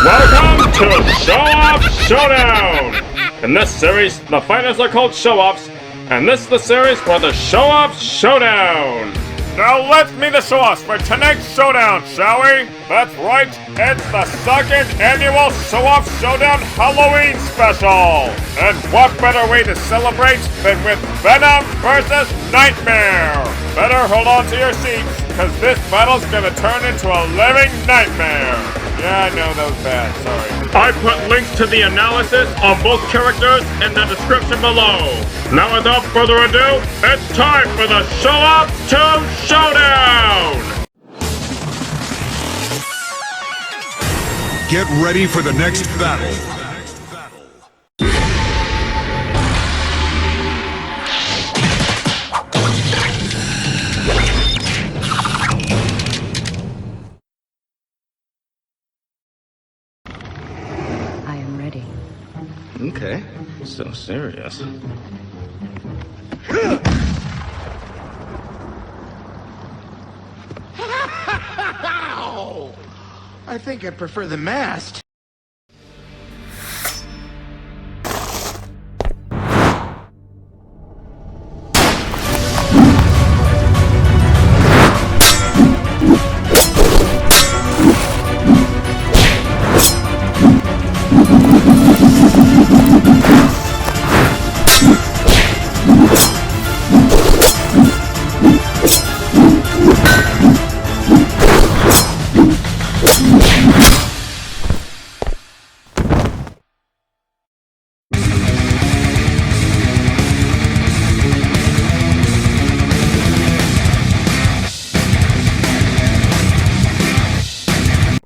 Welcome to Showoff Showdown! In this series, the fighters are called Showoffs, and this is the series for the Showoff Showdown! Now let's meet the Showoffs for tonight's showdown, shall we? That's right, it's the second annual Showoff Showdown Halloween Special! And what better way to celebrate than with Venom VS Nightmare? Better hold on to your seats, because this battle's gonna turn into a living nightmare! Yeah, I know that was bad, sorry. I put links to the analysis of both characters in the description below. Now without further ado, it's time for the Showoff Showdown! Get ready for the next battle. Okay, so serious. I think I prefer the mask.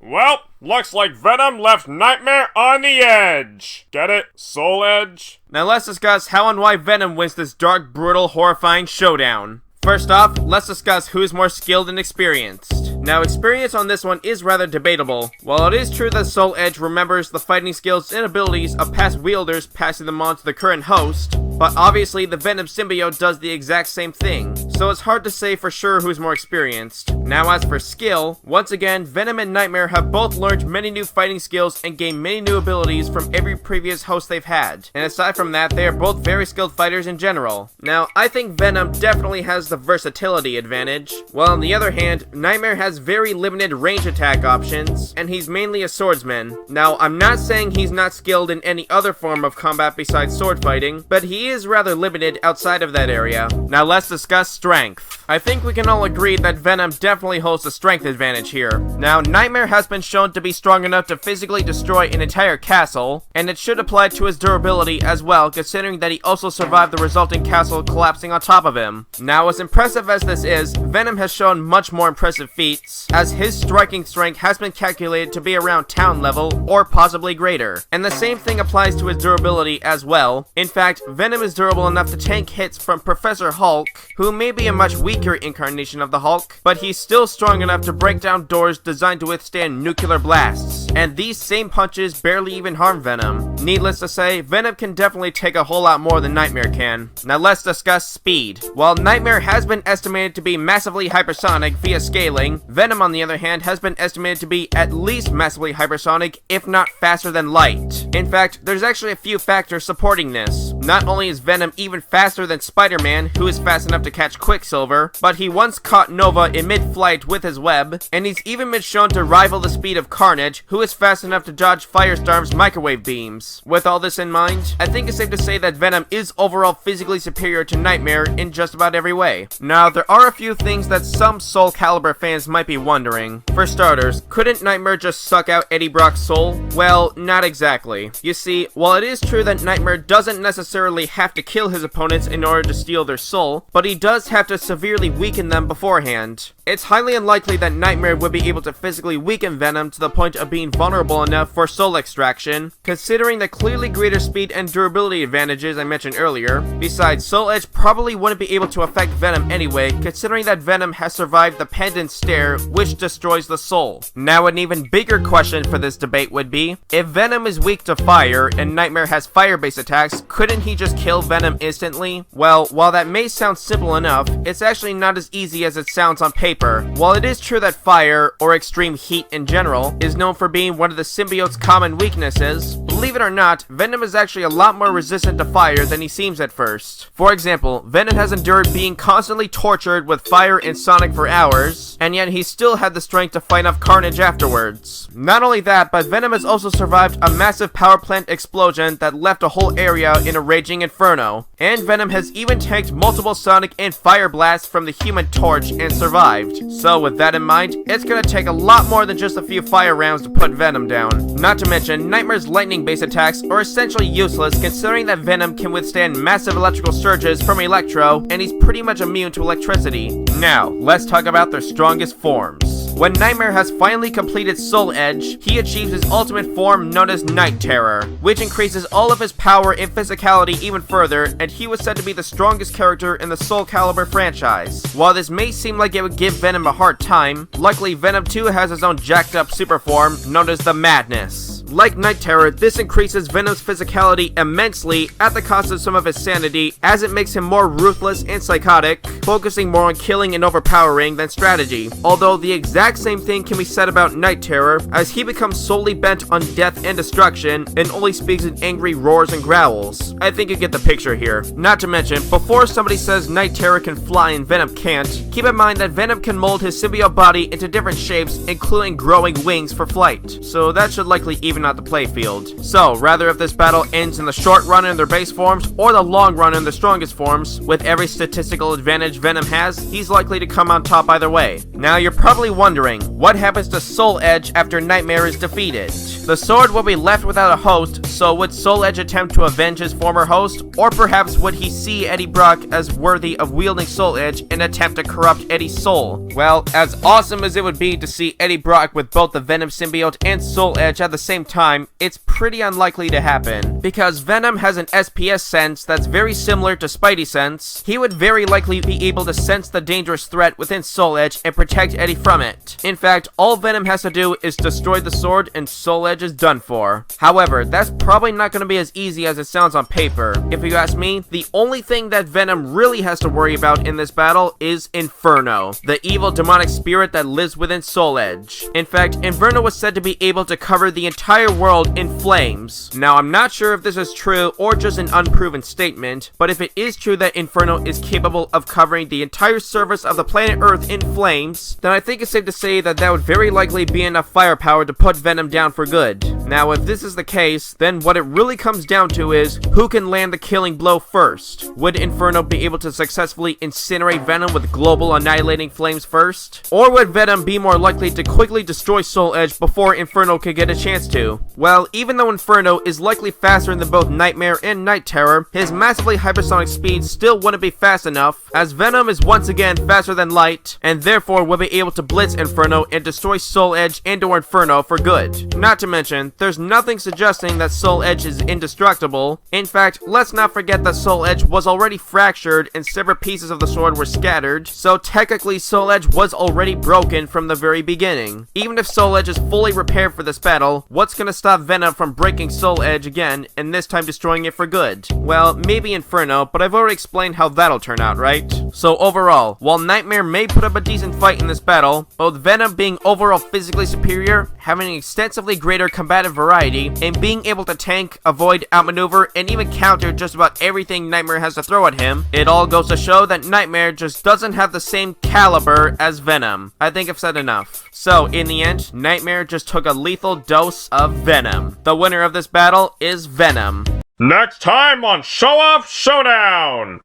Well, looks like Venom left Nightmare on the edge. Get it? Soul Edge? Now let's discuss how and why Venom wins this dark, brutal, horrifying showdown. First off, let's discuss who is more skilled and experienced. Now, experience on this one is rather debatable. While it is true that Soul Edge remembers the fighting skills and abilities of past wielders, passing them on to the current host, but obviously the Venom symbiote does the exact same thing, so it's hard to say for sure who's more experienced. Now as for skill, once again, Venom and Nightmare have both learned many new fighting skills and gained many new abilities from every previous host they've had. And aside from that, they are both very skilled fighters in general. Now, I think Venom definitely has the versatility advantage, while on the other hand, Nightmare has very limited range attack options, and he's mainly a swordsman. Now, I'm not saying he's not skilled in any other form of combat besides sword fighting, but he is rather limited outside of that area. Now let's discuss strength. I think we can all agree that Venom definitely holds the strength advantage here. Now, Nightmare has been shown to be strong enough to physically destroy an entire castle, and it should apply to his durability as well, considering that he also survived the resulting castle collapsing on top of him. Now, as impressive as this is, Venom has shown much more impressive feats, as his striking strength has been calculated to be around town level, or possibly greater. And the same thing applies to his durability as well. In fact, Venom is durable enough to tank hits from Professor Hulk, who may be a much weaker incarnation of the Hulk, but he's still strong enough to break down doors designed to withstand nuclear blasts. And these same punches barely even harm Venom. Needless to say, Venom can definitely take a whole lot more than Nightmare can. Now let's discuss speed. While Nightmare has been estimated to be massively hypersonic via scaling, Venom on the other hand has been estimated to be at least massively hypersonic, if not faster than light. In fact, there's actually a few factors supporting this. Not only is Venom even faster than Spider-Man, who is fast enough to catch Quicksilver, but he once caught Nova in mid-flight with his web, and he's even been shown to rival the speed of Carnage, who is fast enough to dodge Firestorm's microwave beams. With all this in mind, I think it's safe to say that Venom is overall physically superior to Nightmare in just about every way. Now, there are a few things that some Soul Calibur fans might be wondering. For starters, couldn't Nightmare just suck out Eddie Brock's soul? Well, not exactly. You see, while it is true that Nightmare doesn't necessarily have to kill his opponents in order to steal their soul, but he does have to severely weaken them beforehand. It's highly unlikely that Nightmare would be able to physically weaken Venom to the point of being vulnerable enough for soul extraction, considering the clearly greater speed and durability advantages I mentioned earlier. Besides, Soul Edge probably wouldn't be able to affect Venom anyway, considering that Venom has survived the Pendant Stare, which destroys the soul. Now, an even bigger question for this debate would be, if Venom is weak to fire and Nightmare has fire-based attacks, couldn't he he just kill Venom instantly? Well, while that may sound simple enough, it's actually not as easy as it sounds on paper. While it is true that fire, or extreme heat in general, is known for being one of the symbiote's common weaknesses, believe it or not, Venom is actually a lot more resistant to fire than he seems at first. For example, Venom has endured being constantly tortured with fire and Sonic for hours, and yet he still had the strength to fight off Carnage afterwards. Not only that, but Venom has also survived a massive power plant explosion that left a whole area in a raging inferno. And Venom has even tanked multiple Sonic and fire blasts from the Human Torch and survived. So with that in mind, it's gonna take a lot more than just a few fire rounds to put Venom down. Not to mention, Nightmare's lightning-based attacks are essentially useless considering that Venom can withstand massive electrical surges from Electro, and he's pretty much immune to electricity. Now, let's talk about their strongest forms. When Nightmare has finally completed Soul Edge, he achieves his ultimate form known as Night Terror, which increases all of his power and physicality even further, and he was said to be the strongest character in the Soul Calibur franchise. While this may seem like it would give Venom a hard time, luckily Venom 2 has his own jacked up super form known as the Madness. Like Night Terror, this increases Venom's physicality immensely at the cost of some of his sanity, as it makes him more ruthless and psychotic, focusing more on killing and overpowering than strategy. Although the exact same thing can be said about Night Terror, as he becomes solely bent on death and destruction, and only speaks in angry roars and growls. I think you get the picture here. Not to mention, before somebody says Night Terror can fly and Venom can't, keep in mind that Venom can mold his symbiote body into different shapes, including growing wings for flight. So that should likely even out the playfield. So, rather if this battle ends in the short run in their base forms, or the long run in their strongest forms, with every statistical advantage Venom has, he's likely to come on top either way. Now you're probably wondering, what happens to Soul Edge after Nightmare is defeated? The sword will be left without a host, so would Soul Edge attempt to avenge his former host, or perhaps would he see Eddie Brock as worthy of wielding Soul Edge and attempt to corrupt Eddie's soul? Well, as awesome as it would be to see Eddie Brock with both the Venom symbiote and Soul Edge at the same time, it's pretty unlikely to happen. Because Venom has an SPS sense that's very similar to Spidey sense, he would very likely be able to sense the dangerous threat within Soul Edge and protect Eddie from it. In fact, all Venom has to do is destroy the sword and Soul Edge is done for. However, that's probably not going to be as easy as it sounds on paper. If you ask me, the only thing that Venom really has to worry about in this battle is Inferno, the evil demonic spirit that lives within Soul Edge. In fact, Inferno was said to be able to cover the entire world in flames. Now, I'm not sure if this is true or just an unproven statement, but if it is true that Inferno is capable of covering the entire surface of the planet Earth in flames, then I think it's safe to say that that would very likely be enough firepower to put Venom down for good. Now, if this is the case, then what it really comes down to is, who can land the killing blow first? Would Inferno be able to successfully incinerate Venom with global annihilating flames first? Or would Venom be more likely to quickly destroy Soul Edge before Inferno could get a chance to? Well, even though Inferno is likely faster than both Nightmare and Night Terror, his massively hypersonic speed still wouldn't be fast enough, as Venom is once again faster than light, and therefore will be able to blitz Inferno and destroy Soul Edge and/or Inferno for good. Not to mention, there's nothing suggesting that Soul Edge is indestructible. In fact, let's not forget that Soul Edge was already fractured and separate pieces of the sword were scattered, so technically Soul Edge was already broken from the very beginning. Even if Soul Edge is fully repaired for this battle, what's gonna stop Venom from breaking Soul Edge again, and this time destroying it for good? Well, maybe Inferno, but I've already explained how that'll turn out, right? So overall, while Nightmare may put up a decent fight in this battle, both Venom being overall physically superior, having an extensively greater combative variety, and being able to tank, avoid, outmaneuver, and even counter just about everything Nightmare has to throw at him, it all goes to show that Nightmare just doesn't have the same caliber as Venom. I think I've said enough. So, in the end, Nightmare just took a lethal dose of Venom. The winner of this battle is Venom. Next time on Showoff Showdown!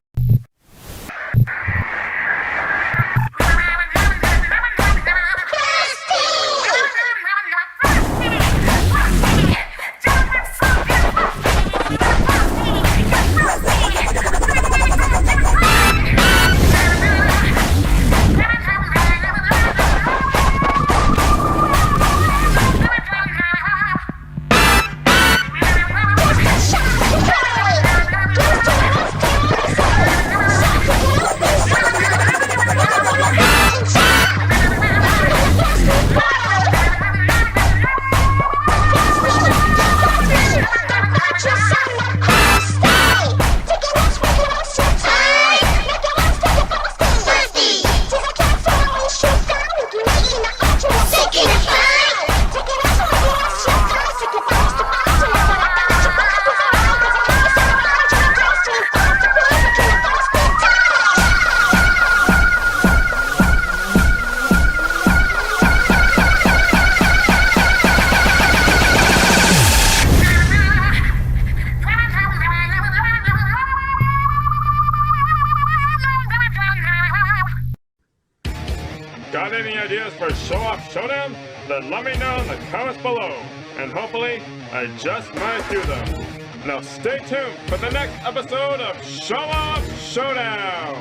ideas for Showoff Showdown? Then let me know in the comments below, and hopefully, I just might do them. Now stay tuned for the next episode of Showoff Showdown!